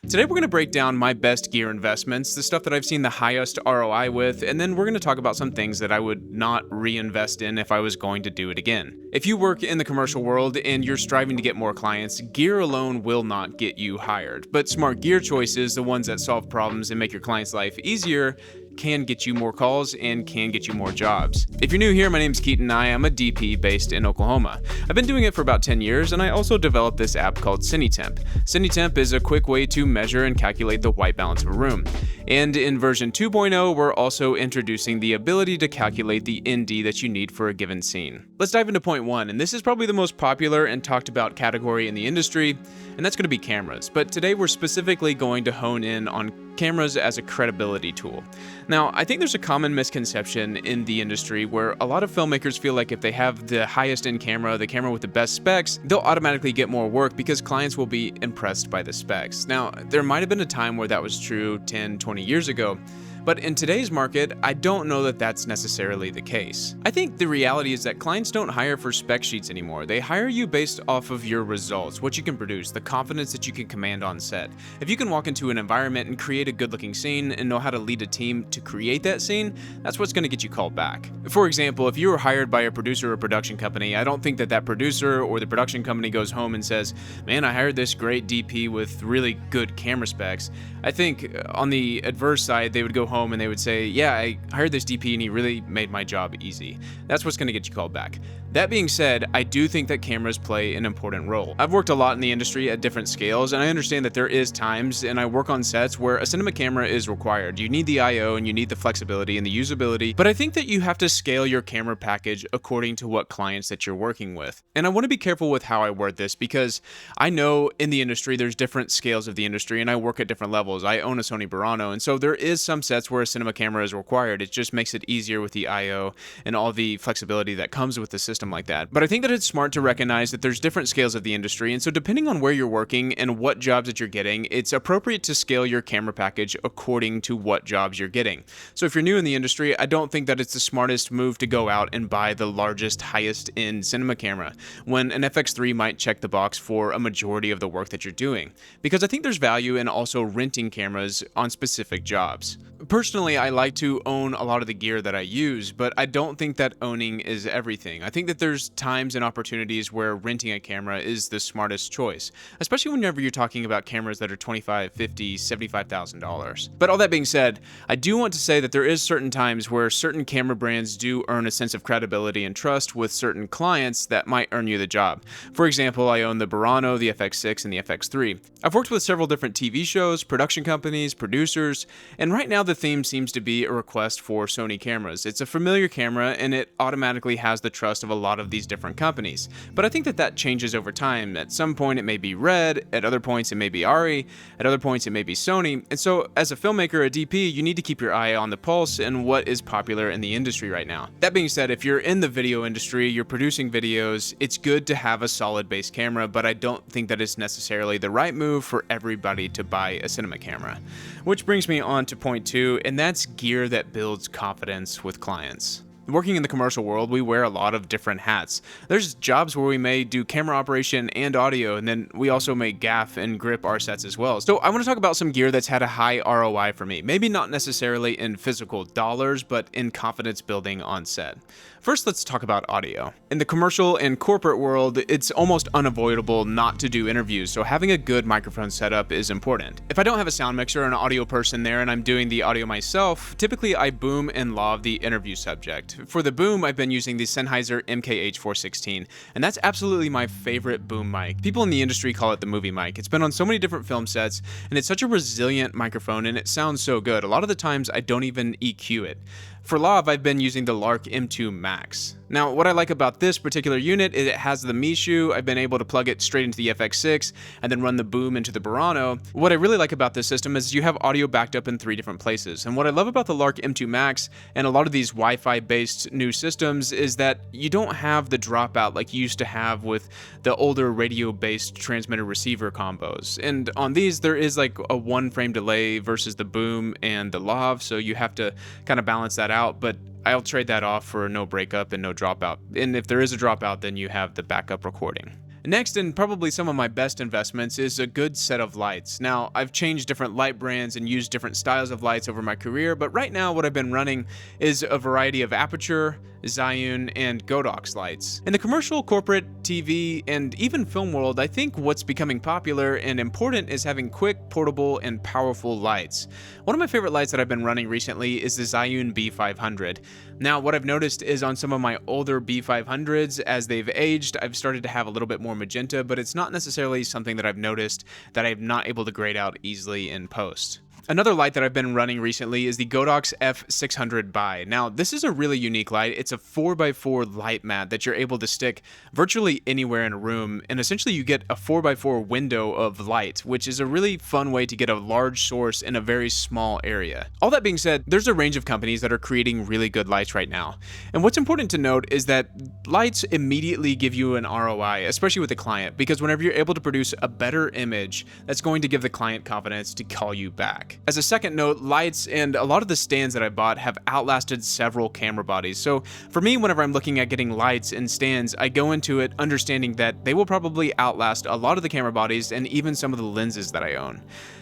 Today we're going to break down my best gear investments, the stuff that I've seen the highest ROI with, and then we're going to talk about some things that I would not reinvest in if I was going to do it again. If you work in the commercial world and you're striving to get more clients, gear alone will not get you hired. But smart gear choices, the ones that solve problems and make your client's life easier, can get you more calls and can get you more jobs. If you're new here, my name's Keaton and I am a DP based in Oklahoma. I've been doing it for about 10 years and I also developed this app called CineTemp. CineTemp is a quick way to measure and calculate the white balance of a room. And in version 2.0, we're also introducing the ability to calculate the ND that you need for a given scene. Let's dive into point one, and this is probably the most popular and talked about category in the industry, and that's going to be cameras. But today we're specifically going to hone in on cameras as a credibility tool. Now, I think there's a common misconception in the industry where a lot of filmmakers feel like if they have the highest end camera, the camera with the best specs, they'll automatically get more work because clients will be impressed by the specs. Now, there might have been a time where that was true 10, 20 years ago, but in today's market, I don't know that that's necessarily the case. I think the reality is that clients don't hire for spec sheets anymore. They hire you based off of your results, what you can produce, the confidence that you can command on set. If you can walk into an environment and create a good-looking scene and know how to lead a team to create that scene, that's what's going to get you called back. For example, if you were hired by a producer or production company, I don't think that producer or the production company goes home and says, "Man, I hired this great DP with really good camera specs." I think on the adverse side, they would go home and they would say, "Yeah, I hired this DP and he really made my job easy." That's what's going to get you called back. That being said, I do think that cameras play an important role. I've worked a lot in the industry at different scales, and I understand that there is times, and I work on sets where a cinema camera is required. You need the I/O and you need the flexibility and the usability, but I think that you have to scale your camera package according to what clients that you're working with. And I want to be careful with how I word this because I know in the industry there's different scales of the industry, and I work at different levels. I own a Sony Burano, and so there is some sets where a cinema camera is required. It just makes it easier with the I/O and all the flexibility that comes with the system like that. But I think that it's smart to recognize that there's different scales of the industry, and so depending on where you're working and what jobs that you're getting, it's appropriate to scale your camera package according to what jobs you're getting. So if you're new in the industry, I don't think that it's the smartest move to go out and buy the largest, highest end cinema camera when an FX3 might check the box for a majority of the work that you're doing, because I think there's value in also renting cameras on specific jobs. Personally, I like to own a lot of the gear that I use, but I don't think that owning is everything. I think that there's times and opportunities where renting a camera is the smartest choice, especially whenever you're talking about cameras that are $25,000, $50,000, $75,000. But all that being said, I do want to say that there is certain times where certain camera brands do earn a sense of credibility and trust with certain clients that might earn you the job. For example, I own the Burano, the FX6, and the FX3. I've worked with several different TV shows, production companies, producers, and right now the theme seems to be a request for Sony cameras. It's a familiar camera and it automatically has the trust of a lot of these different companies. But I think that changes over time. At some point it may be Red, at other points it may be Ari, at other points it may be Sony. And so as a filmmaker, a DP, you need to keep your eye on the pulse and what is popular in the industry right now. That being said, if you're in the video industry, you're producing videos, it's good to have a solid base camera, but I don't think that it's necessarily the right move for everybody to buy a cinema camera. Which brings me on to point two, and that's gear that builds confidence with clients. Working in the commercial world, we wear a lot of different hats. There's jobs where we may do camera operation and audio, and then we also may gaff and grip our sets as well. So I want to talk about some gear that's had a high ROI for me. Maybe not necessarily in physical dollars, but in confidence building on set. First, let's talk about audio. In the commercial and corporate world, it's almost unavoidable not to do interviews, so having a good microphone setup is important. If I don't have a sound mixer or an audio person there and I'm doing the audio myself, typically I boom and lav the interview subject. For the boom, I've been using the Sennheiser MKH416, and that's absolutely my favorite boom mic. People in the industry call it the movie mic. It's been on so many different film sets, and it's such a resilient microphone, and it sounds so good. A lot of the times, I don't even EQ it. For lav, I've been using the Lark M2 Max. Now, what I like about this particular unit is it has the Mishu. I've been able to plug it straight into the FX6 and then run the boom into the Burano. What I really like about this system is you have audio backed up in 3 different places. And what I love about the Lark M2 Max and a lot of these Wi-Fi based new systems is that you don't have the dropout like you used to have with the older radio based transmitter receiver combos. And on these, there is like a 1 frame delay versus the boom and the lav, so you have to kind of balance that out. But I'll trade that off for no breakup and no dropout. And if there is a dropout, then you have the backup recording. Next, and probably some of my best investments, is a good set of lights. Now, I've changed different light brands and used different styles of lights over my career, but right now what I've been running is a variety of Aperture, Zhiyun, and Godox lights. In the commercial, corporate, TV, and even film world, I think what's becoming popular and important is having quick, portable, and powerful lights. One of my favorite lights that I've been running recently is the Zhiyun B500. Now, what I've noticed is on some of my older B500s, as they've aged, I've started to have a little bit more magenta, but it's not necessarily something that I've noticed that I'm not able to grade out easily in post. Another light that I've been running recently is the Godox F600 Bi. Now, this is a really unique light. It's a 4x4 light mat that you're able to stick virtually anywhere in a room, and essentially you get a 4x4 window of light, which is a really fun way to get a large source in a very small area. All that being said, there's a range of companies that are creating really good lights right now. And what's important to note is that lights immediately give you an ROI, especially with the client, because whenever you're able to produce a better image, that's going to give the client confidence to call you back. As a second note, lights and a lot of the stands that I bought have outlasted several camera bodies. So for me, whenever I'm looking at getting lights and stands, I go into it understanding that they will probably outlast a lot of the camera bodies and even some of the lenses that I own.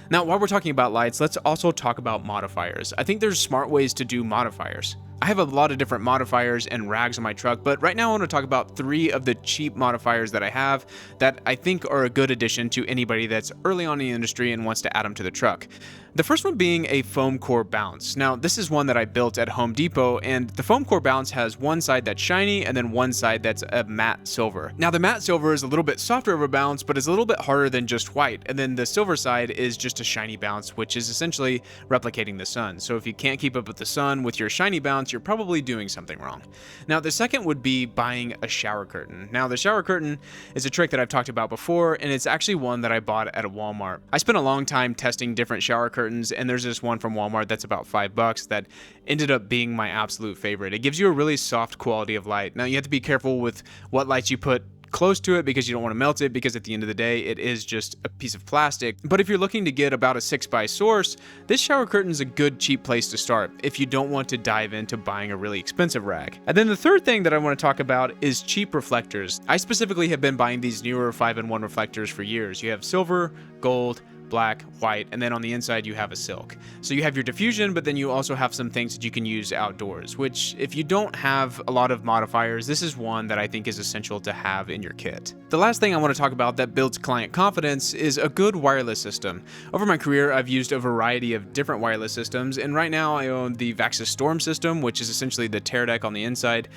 Now, while we're talking about lights, let's also talk about modifiers. I think there's smart ways to do modifiers. I have a lot of different modifiers and rags on my truck, but right now I want to talk about 3 of the cheap modifiers that I have that I think are a good addition to anybody that's early on in the industry and wants to add them to the truck. The first one being a foam core bounce. Now, this is one that I built at Home Depot, and the foam core bounce has one side that's shiny and then one side that's a matte silver. Now, the matte silver is a little bit softer of a bounce, but it's a little bit harder than just white. And then the silver side is just a shiny bounce, which is essentially replicating the sun. So if you can't keep up with the sun with your shiny bounce, you're probably doing something wrong. Now, the second would be buying a shower curtain. Now, the shower curtain is a trick that I've talked about before, and it's actually one that I bought at a Walmart. I spent a long time testing different shower curtains, and there's this one from Walmart that's about $5 that ended up being my absolute favorite. It gives you a really soft quality of light. Now, you have to be careful with what lights you put close to it because you don't want to melt it, because at the end of the day it is just a piece of plastic. But if you're looking to get about a 6x source, this shower curtain is a good cheap place to start if you don't want to dive into buying a really expensive rag. And then the third thing that I want to talk about is cheap reflectors. I specifically have been buying these newer 5-in-1 reflectors for years. You have silver, gold, black, white, and then on the inside you have a silk. So you have your diffusion, but then you also have some things that you can use outdoors, which if you don't have a lot of modifiers, this is one that I think is essential to have in your kit. The last thing I want to talk about that builds client confidence is a good wireless system. Over my career, I've used a variety of different wireless systems, and right now I own the Vaxis Storm system, which is essentially the tear deck on the inside,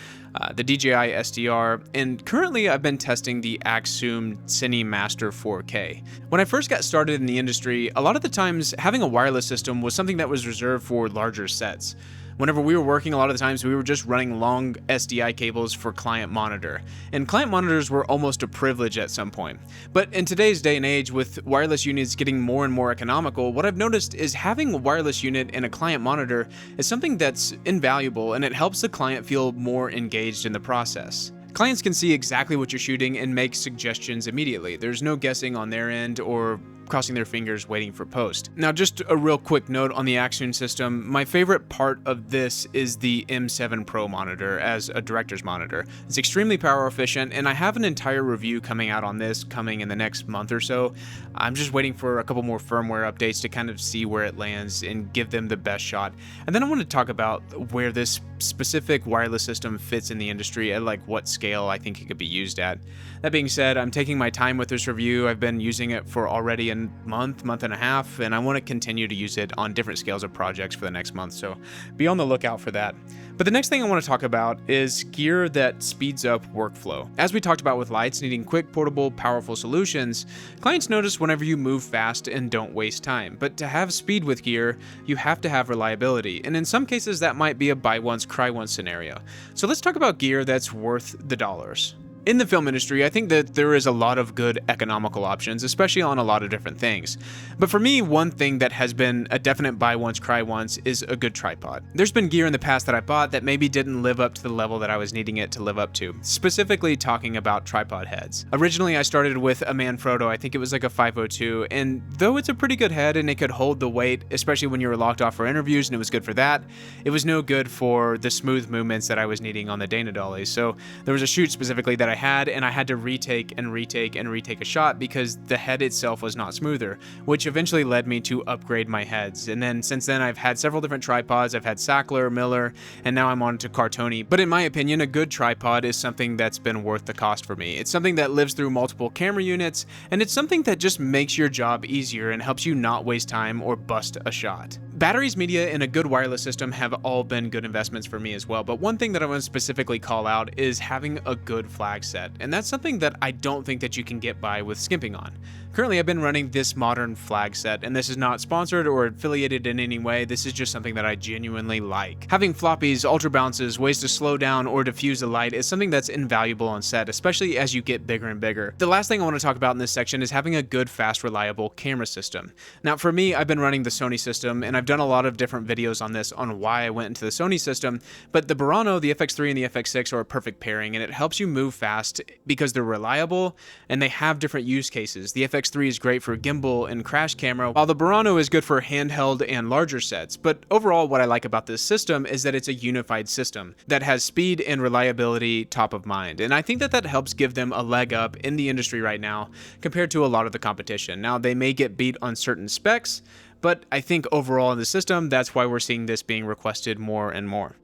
the DJI SDR, and currently I've been testing the Axum Cine Master 4K. When I first got started in the industry, a lot of the times having a wireless system was something that was reserved for larger sets. Whenever we were working, a lot of the times we were just running long SDI cables for client monitor, and client monitors were almost a privilege at some point. But in today's day and age, with wireless units getting more and more economical, what I've noticed is having a wireless unit and a client monitor is something that's invaluable, and it helps the client feel more engaged in the process. Clients can see exactly what you're shooting and make suggestions immediately. There's no guessing on their end or crossing their fingers waiting for post. Now, just a real quick note on the Axum system. My favorite part of this is the M7 Pro monitor as a director's monitor. It's extremely power efficient, and I have an entire review coming out on this coming in the next month or so. I'm just waiting for a couple more firmware updates to kind of see where it lands and give them the best shot. And then I want to talk about where this specific wireless system fits in the industry at like what scale I think it could be used at. That being said, I'm taking my time with this review. I've been using it for already a month and a half, and I want to continue to use it on different scales of projects for the next month, so be on the lookout for that. But the next thing I want to talk about is gear that speeds up workflow. As we talked about with lights needing quick, portable, powerful solutions, clients notice whenever you move fast and don't waste time. But to have speed with gear, you have to have reliability, and in some cases that might be a buy once, cry once scenario. So let's talk about gear that's worth the dollars. In the film industry, I think that there is a lot of good economical options, especially on a lot of different things. But for me, one thing that has been a definite buy once, cry once is a good tripod. There's been gear in the past that I bought that maybe didn't live up to the level that I was needing it to live up to, specifically talking about tripod heads. Originally, I started with a Manfrotto, I think it was like a 502, and though it's a pretty good head and it could hold the weight, especially when you were locked off for interviews and it was good for that, it was no good for the smooth movements that I was needing on the Dana dollies. So there was a shoot specifically that I had, and I had to retake a shot because the head itself was not smoother, which eventually led me to upgrade my heads. And then since then I've had several different tripods. I've had Sackler, Miller, and now I'm on to Cartoni. But in my opinion, a good tripod is something that's been worth the cost for me. It's something that lives through multiple camera units, and it's something that just makes your job easier and helps you not waste time or bust a shot. Batteries, media, and a good wireless system have all been good investments for me as well, but one thing that I want to specifically call out is having a good flag set, and that's something that I don't think that you can get by with skimping on. Currently, I've been running this modern flag set, and this is not sponsored or affiliated in any way. This is just something that I genuinely like. Having floppies, ultra bounces, ways to slow down or diffuse a light is something that's invaluable on set, especially as you get bigger and bigger. The last thing I want to talk about in this section is having a good, fast, reliable camera system. Now, for me, I've been running the Sony system, and I've done a lot of different videos on this on why I went into the Sony system, but the Burano, the FX3, and the FX6 are a perfect pairing, and it helps you move fast because they're reliable and they have different use cases. The FX3 is great for gimbal and crash camera, while the Burano is good for handheld and larger sets. But overall, what I like about this system is that it's a unified system that has speed and reliability top of mind. And I think that that helps give them a leg up in the industry right now compared to a lot of the competition. Now, they may get beat on certain specs, but I think overall in the system, that's why we're seeing this being requested more and more.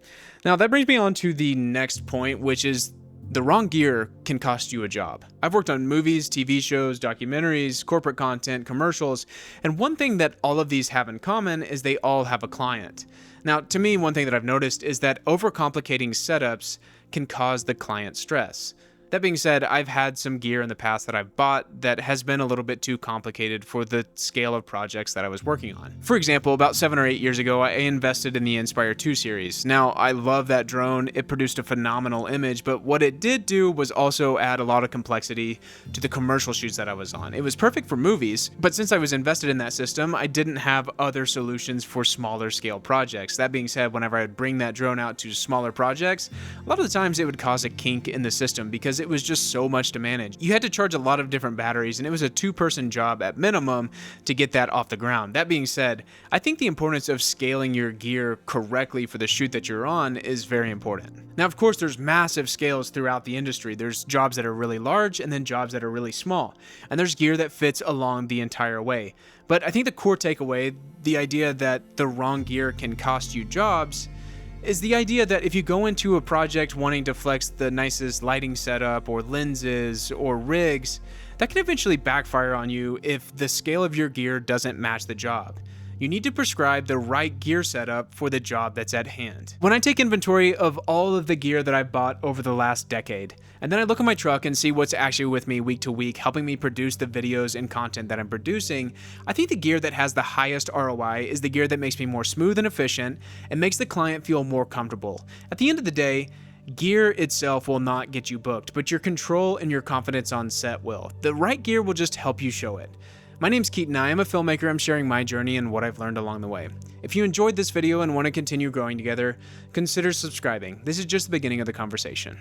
Now, that brings me on to the next point, which is the wrong gear can cost you a job. I've worked on movies, TV shows, documentaries, corporate content, commercials, and one thing that all of these have in common is they all have a client. Now, to me, one thing that I've noticed is that overcomplicating setups can cause the client stress. That being said, I've had some gear in the past that I've bought that has been a little bit too complicated for the scale of projects that I was working on. For example, about 7 or 8 years ago, I invested in the Inspire 2 series. Now, I love that drone. It produced a phenomenal image, but what it did do was also add a lot of complexity to the commercial shoots that I was on. It was perfect for movies, but since I was invested in that system, I didn't have other solutions for smaller scale projects. That being said, whenever I'd bring that drone out to smaller projects, a lot of the times it would cause a kink in the system because it was just so much to manage. You had to charge a lot of different batteries, and it was a 2-person job at minimum to get that off the ground. That being said, I think the importance of scaling your gear correctly for the shoot that you're on is very important. Now, of course, there's massive scales throughout the industry. There's jobs that are really large and then jobs that are really small, and there's gear that fits along the entire way. But I think the core takeaway, the idea that the wrong gear can cost you jobs, is the idea that if you go into a project wanting to flex the nicest lighting setup or lenses or rigs, that can eventually backfire on you if the scale of your gear doesn't match the job. You need to prescribe the right gear setup for the job that's at hand. When I take inventory of all of the gear that I've bought over the last decade, and then I look at my truck and see what's actually with me week to week, helping me produce the videos and content that I'm producing, I think the gear that has the highest ROI is the gear that makes me more smooth and efficient and makes the client feel more comfortable. At the end of the day, gear itself will not get you booked, but your control and your confidence on set will. The right gear will just help you show it. My name's Keaton. I am a filmmaker. I'm sharing my journey and what I've learned along the way. If you enjoyed this video and want to continue growing together, consider subscribing. This is just the beginning of the conversation.